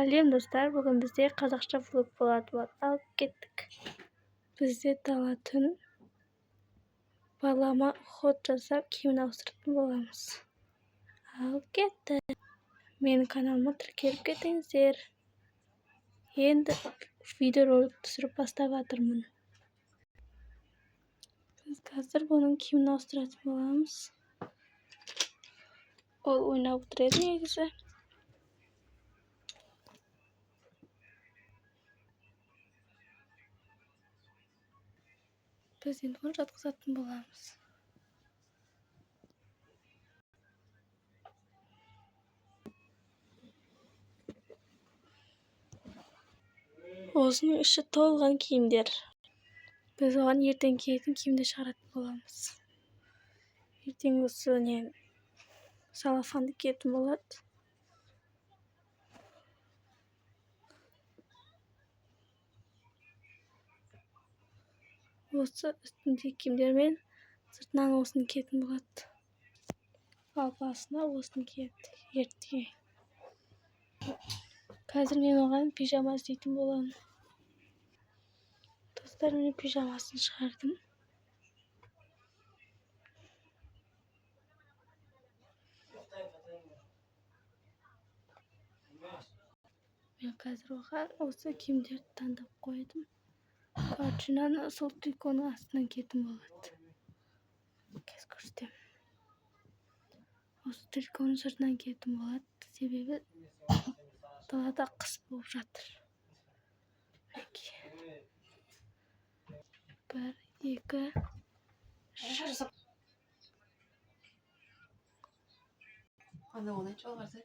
Сәлем достар, бүгін бізде қазақша влог болады. Алып кеттік. Бізде дала түн. Балама ход жасап, киімін ауыстыратын боламыз. Алып кетті. Менің каналыма тіркеліп кетіңіздер. Енді видеоролик түсіріп бастап жатырмын. Біз қазір бұның киімін ауыстыратын боламыз. Ол ойнап отырады негізі. Біз енді оны жатқызатын боламыз. Осының іші толған киімдер. Біз оған ертең киетін киімді шығаратын боламыз. Ертең осы салафанды киетін болады. Осы үстінде киімдермен сыртынан осыны киетін болады. Ал басына осыны киеді ертең. Қазір мен оған пижама іздейтін боламын. Достар, мен пижамасын шығардым. Мен қазір оған осы киімдерді таңдап қойдым. Качунаны сол триконың астынан киетін болады. Кез көрсетемін. Осы триконың сыртынан киетін болады. Себебі далада қыс болып жатыр. 1, 2, 3. Anda olay çalarsa.